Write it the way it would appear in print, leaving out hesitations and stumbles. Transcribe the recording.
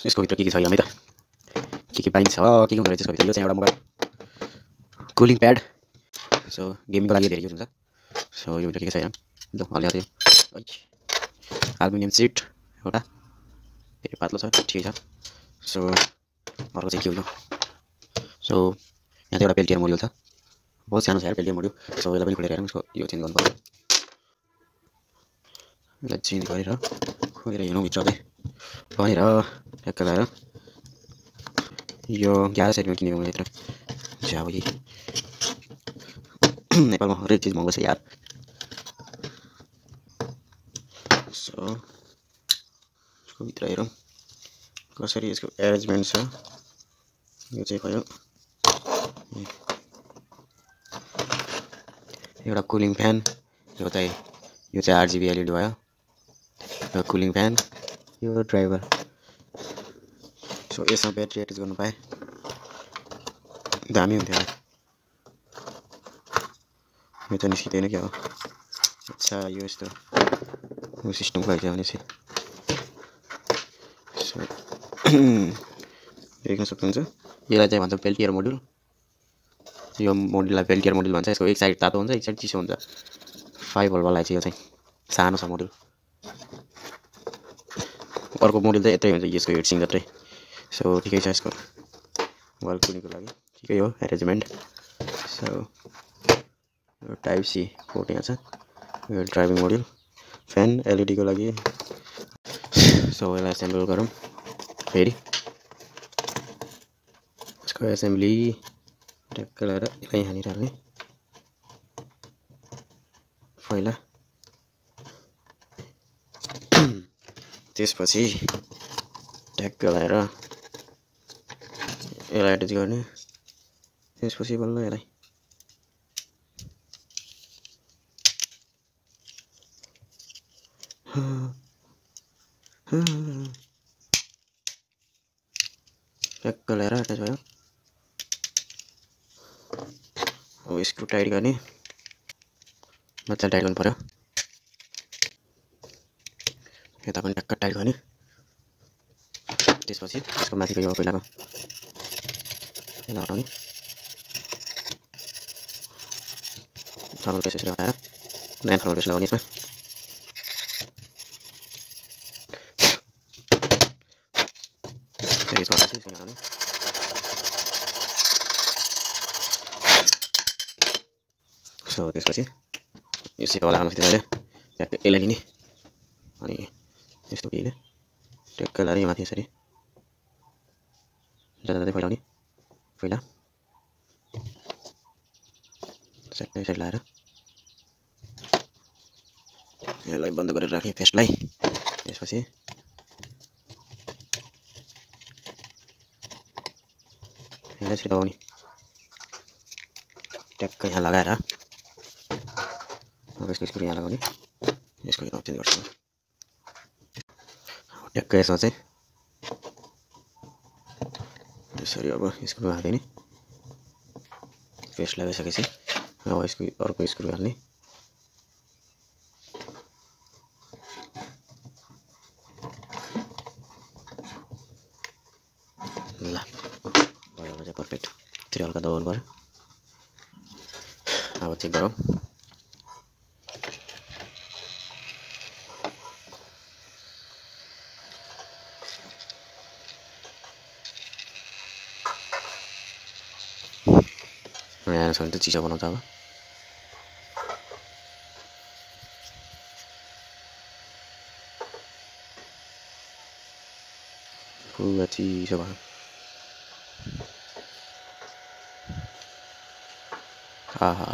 यसको भित्र के छ हेरौँ है त, के पाइन्छ, के हुँदो रहेछ यसको भित्र। यो चाहिँ एउटा मोबाइल कुलिङ प्याड, सो गेमिङको लागि धेरै युज हुन्छ। सो यो भित्र के छ हेरौँ, ल हल्लिया थियो। एल्युमिनियम सिट एउटा धेरै पातलो छ, ठिकै छ। सो अर्को चाहिँ के हो यो, सो यहाँ चाहिँ एउटा पेल्टियर मोड्युल छ, बहुत सानो छ यार पेल्टियर मोड्युल। सो यसलाई पनि खोलेर हेरौँ, यसको यो चेन्ज गर्नुपर्छ। यसलाई चेन्ज गरेर खोलेर हेरौँ भित्र चाहिँ भनेर ट्याक्क लगाएर। यो 1100 रुपियाँ किनेको मैले यत्र झ्याउली। नेपालमा हरेक चिज महँगो छ यार। सो यसको भित्र हेरौँ कसरी यसको एरेन्जमेन्ट छ। यो चाहिँ भयो एउटा कुलिङ फ्यान, यो चाहिँ RGB LED भयो, यो कुलिङ फ्यान, यो ड्राइभर। सो यसमा ब्याट्री एट्याच गर्नु पाएँ दामी हुन्थ्यो। यो चाहिँ निस्किँदैन क्या हो। अच्छा यो यस्तो सिस्टमको आइदियो भने चाहिँ सो देख्न सक्नुहुन्छ। यसलाई चाहिँ भन्छ पेल्टियर मोड्युल। यो मोड्युललाई पेल्टियर मोड्युल भन्छ। यसको एक साइड तातो हुन्छ, एक साइड चिसो हुन्छ। 5 भोल्टवाला चाहिँ यो चाहिँ सानो छ मोड्युल। अर्को मोड्युल चाहिँ यत्रै हुन्छ यसको हिटसिङ जत्रै। सो ठिकै छ यसको मोबाइल कुलिङको लागि ठिकै हो एरेन्जमेन्ट। सो यो टाइप सी पोर्ट यहाँ छ, यो ड्राइभिङ मोड्युल, फ्यान LED को लागि। सो यसलाई एसेम्बल गरौँ फेरि। यसको एसेम्बली ट्याक्क लगाएर यसलाई यहाँनिर हाल्ने पहिला, त्यसपछि ट्याक्क लगाएर यसलाई एट्याच गर्ने, त्यसपछि बल्ल यसलाई ट्याक्क लगाएर एट्याच भयो। अब स्क्रु टाइट गर्ने, मजाले टाइट गर्नु पर्यो। यता पनि ट्याक्क टाइट गर्ने, त्यसपछि यसको माथिको यो पहिलाको यसलाई हटाउने, थर्मल पेस्ट यसरी हटाएर नयाँ थर्मल पेस्ट लगाउने यसमा। सो त्यसपछि यो सिकाउला मसित मैले ट्याक्क यसलाई लिने अनि यस्तो केहीले ट्याक्क लगाएर यो माथि यसरी जाँदा जाँदै फैलाउने, पहिला साइड साइड लगाएर यसलाई बन्द गरेर राख्ने पेस्टलाई। त्यसपछि यसलाई यसरी दबाउने, ट्याक्क यहाँ लगाएर अब यसको स्क्रु यहाँ लगाउने, यसको यो चेन्ज गर्छु ट्याक्क यसमा चाहिँ यसरी। अब स्क्रु हाल्दिने, पेस्ट लगाइसकेपछि अब यसको अर्को स्क्रु हाल्ने, ल भयो चाहिँ पर्फेक्ट। फेरि हल्का दबाउनु पर्यो। अब चेक गरौँ। यहाँ छ भने त चिसो बनाउँछ। अब पुरा चिसो भयो। आहा